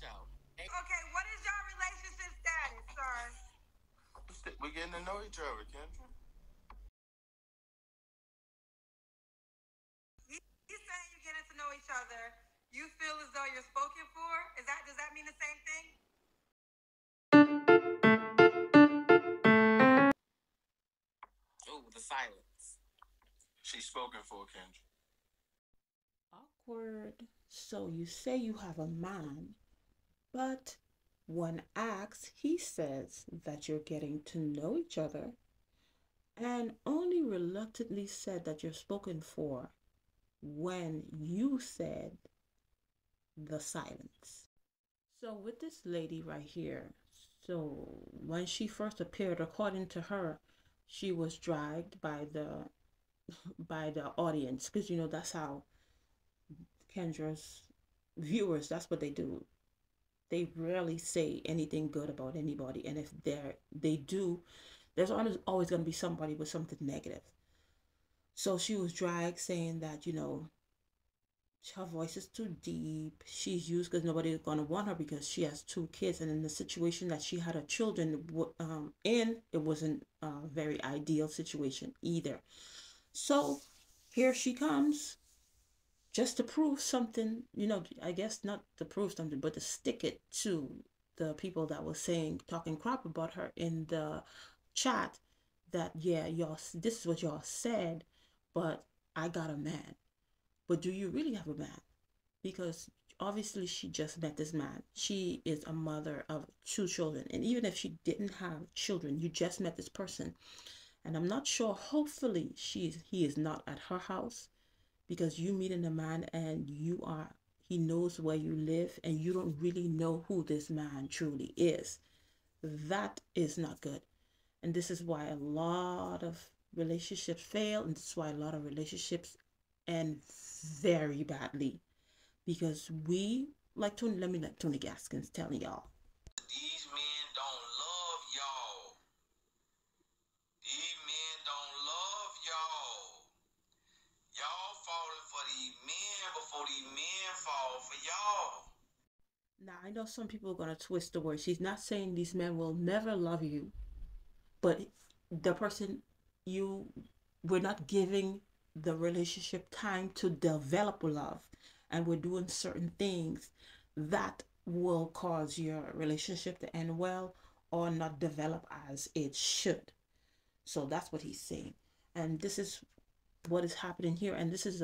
Okay, what is your relationship status, sir? We're getting to know each other, Kendra. He's saying you're getting to know each other. You feel as though you're spoken for? Does that mean the same thing? Oh, the silence. She's spoken for, Kendra. Awkward. So you say you have a man, but when asked, he says that you're getting to know each other and only reluctantly said that you're spoken for when you said the silence. So with this lady right here, so when she first appeared, according to her, she was dragged by the audience because you know that's how Kendra's viewers, that's what they do. They rarely say anything good about anybody, and if they do, there's always going to be somebody with something negative. So she was dragged saying that her voice is too deep. She's used because nobody is going to want her because she has two kids, and in the situation that she had her children in, it wasn't a very ideal situation either. So here she comes just to prove something, I guess not to prove something, but to stick it to the people that were saying, talking crap about her in the chat that, yeah, y'all, this is what y'all said, but I got a man. But do you really have a man? Because obviously she just met this man. She is a mother of two children. And even if she didn't have children, you just met this person. And I'm not sure, hopefully he is not at her house because you meeting a man and he knows where you live and you don't really know who this man truly is. That is not good. And this is why a lot of relationships fail, and this is why a lot of relationships end very badly. Because like Tony, let me let Tony Gaskins tell y'all. These men don't love y'all. These men don't love y'all. Y'all falling for these men before these men fall for y'all. Now, I know some people are going to twist the word. She's not saying these men will never love you, but the person you we're not giving the relationship time to develop love, and we're doing certain things that will cause your relationship to end well or not develop as it should. So that's what he's saying, and this is what is happening here, and this is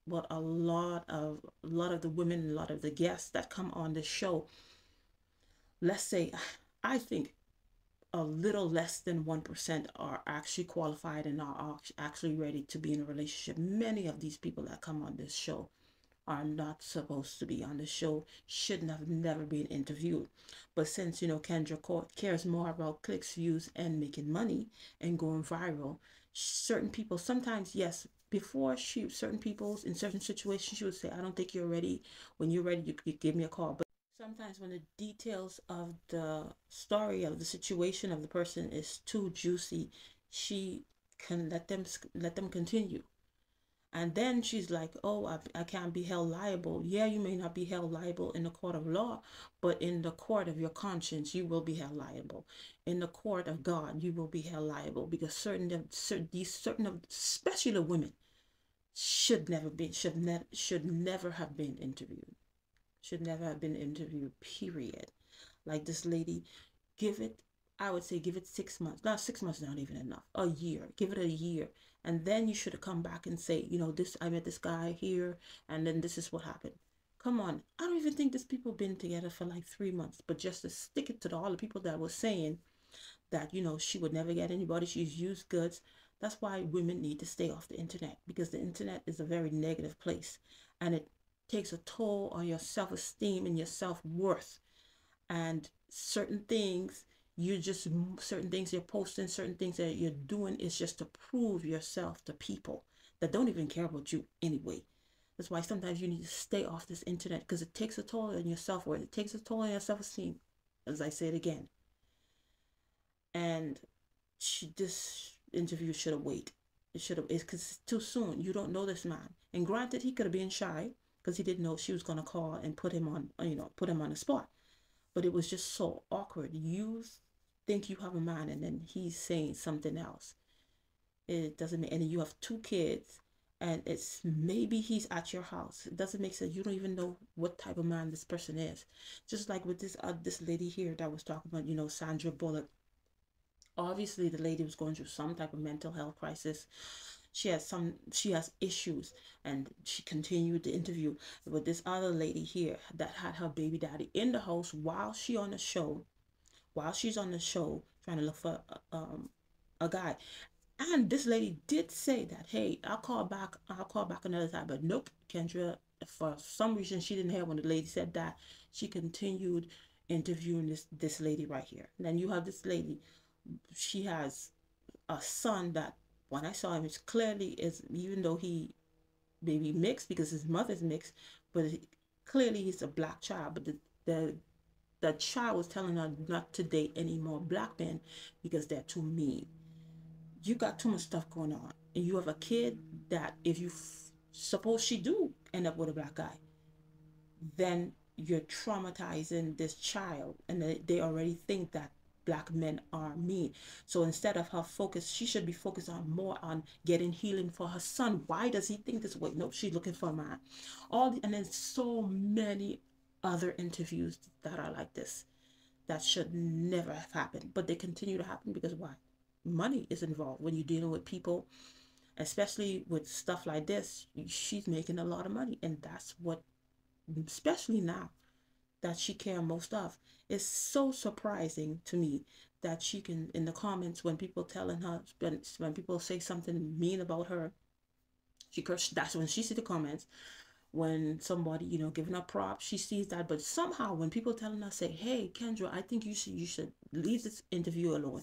what a lot of the women, a lot of the guests that come on the show, let's say, I think a little less than 1% are actually qualified and are actually ready to be in a relationship. Many of these people that come on this show are not supposed to be on the show, shouldn't have never been interviewed. But since, Kendra cares more about clicks, views, and making money and going viral, certain people sometimes, yes, before certain people in certain situations, she would say, I don't think you're ready. When you're ready, you give me a call. But sometimes when the details of the story of the situation of the person is too juicy, she can let them continue. And then she's like, oh, I can't be held liable. Yeah, you may not be held liable in the court of law, but in the court of your conscience, you will be held liable. In the court of God, you will be held liable because certain of, especially the women, should never have been interviewed. Should never have been interviewed, period. Like this lady, give it, I would say give it 6 months. Not 6 months, not even enough. A year. Give it a year. And then you should have come back and say, this, I met this guy here, and then this is what happened. Come on. I don't even think these people been together for like 3 months. But just to stick it to all the people that were saying that, she would never get anybody, she's used goods. That's why women need to stay off the internet, because the internet is a very negative place, and it takes a toll on your self-esteem and your self-worth. And certain things you're posting, certain things that you're doing is just to prove yourself to people that don't even care about you anyway. That's why sometimes you need to stay off this internet, because it takes a toll on your self-worth, it takes a toll on your self-esteem, as I said again. And this interview should have waited. It should have, it's because it's too soon. You don't know this man, and granted, he could have been shy, because he didn't know she was going to call and put him on, put him on the spot. But it was just so awkward. You think you have a man, and then he's saying something else. It doesn't make, and you have two kids, and it's maybe he's at your house. It doesn't make sense. You don't even know what type of man this person is. Just like with this lady here that was talking about, Sandra Bullock. Obviously, the lady was going through some type of mental health crisis. She has issues, and she continued the interview with this other lady here that had her baby daddy in the house while she's on the show trying to look for a guy. And this lady did say that, hey, I'll call back another time. But nope, Kendra, for some reason she didn't hear when the lady said that. She continued interviewing this lady right here. And then you have this lady, she has a son that when I saw him, it's clearly is, even though he maybe mixed because his mother's mixed, but clearly he's a black child. But the child was telling her not to date any more black men because they're too mean. You got too much stuff going on, and you have a kid that if you suppose she do end up with a black guy, then you're traumatizing this child, and they already think that black men are mean. So instead of her focus, she should be focused on more on getting healing for her son. Why does he think this way? No, she's looking for a man. And then so many other interviews that are like this that should never have happened, but they continue to happen because why? Money is involved when you're dealing with people, especially with stuff like this. She's making a lot of money, and that's what, especially now that she care most of. It's so surprising to me that she can, in the comments, when people telling her, when people say something mean about her, she curse. That's when she see the comments. When somebody, giving her props, she sees that. But somehow when people telling her, say, hey, Kendra, I think you should leave this interview alone,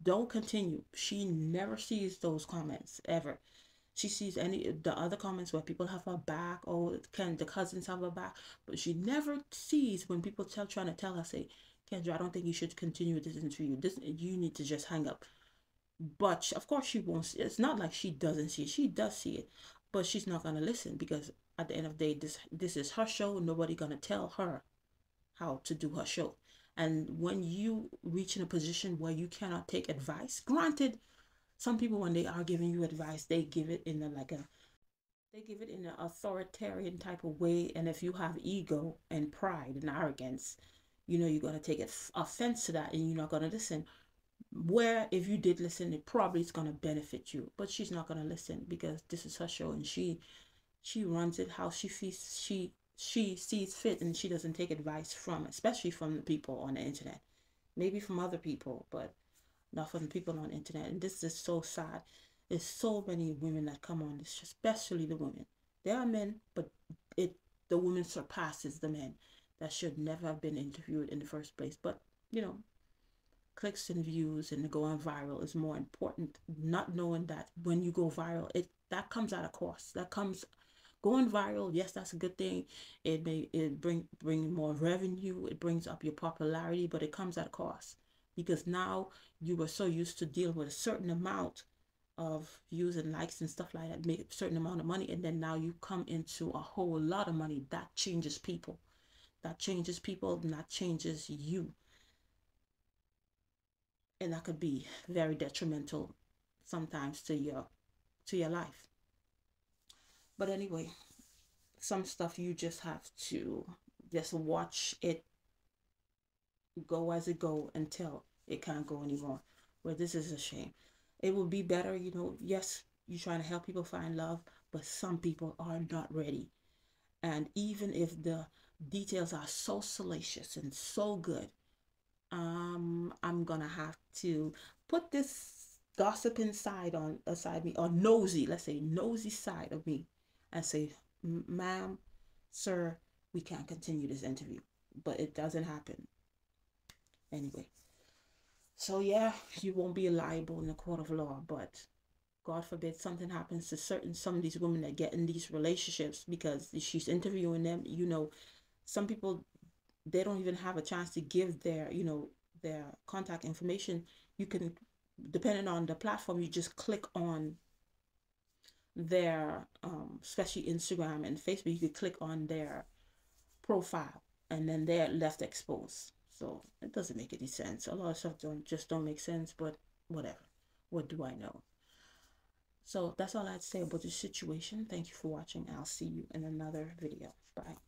don't continue, she never sees those comments ever. She sees any the other comments where people have her back, or can the cousins have her back, but she never sees when people trying to tell her, say, Kendra, I don't think you should continue this interview, this, you need to just hang up. But of course she won't. It's not like she doesn't see it. She does see it, but she's not gonna listen because at the end of the day, this is her show. Nobody gonna tell her how to do her show. And when you reach in a position where you cannot take advice, granted, some people when they are giving you advice, they give it in a like a they give it in an authoritarian type of way. And if you have ego and pride and arrogance, you're gonna take offense to that, and you're not gonna listen. Where if you did listen, it probably is gonna benefit you. But she's not gonna listen because this is her show, and she runs it how she sees fit, and she doesn't take advice from, especially from the people on the internet. Maybe from other people, but not from the people on the internet. And this is so sad. There's so many women that come on this, especially the women. There are men, but it the women surpasses the men that should never have been interviewed in the first place. But you know, clicks and views and going viral is more important. Not knowing that when you go viral, it that comes at a cost. That comes going viral. Yes, that's a good thing. It bring more revenue. It brings up your popularity, but it comes at a cost because now you were so used to dealing with a certain amount of views and likes and stuff like that, make a certain amount of money, and then now you come into a whole lot of money. That changes people. That changes people, and that changes you, and that could be very detrimental sometimes to your life. But anyway, some stuff you just have to just watch it go as it go until it can't go anymore. Where this is a shame. It would be better, yes, you're trying to help people find love, but some people are not ready. And even if the details are so salacious and so good, I'm gonna have to put this gossiping side on aside me, or nosy, let's say nosy side of me, and say, ma'am, sir, we can't continue this interview. But it doesn't happen anyway. So yeah, you won't be liable in the court of law, but God forbid something happens to some of these women that get in these relationships because she's interviewing them. Some people, they don't even have a chance to give their contact information. You can, depending on the platform, you just click on their especially Instagram and Facebook, you could click on their profile and then they're left exposed. So it doesn't make any sense. A lot of stuff don't make sense, but whatever. What do I know? So that's all I had to say about this situation. Thank you for watching. I'll see you in another video. Bye.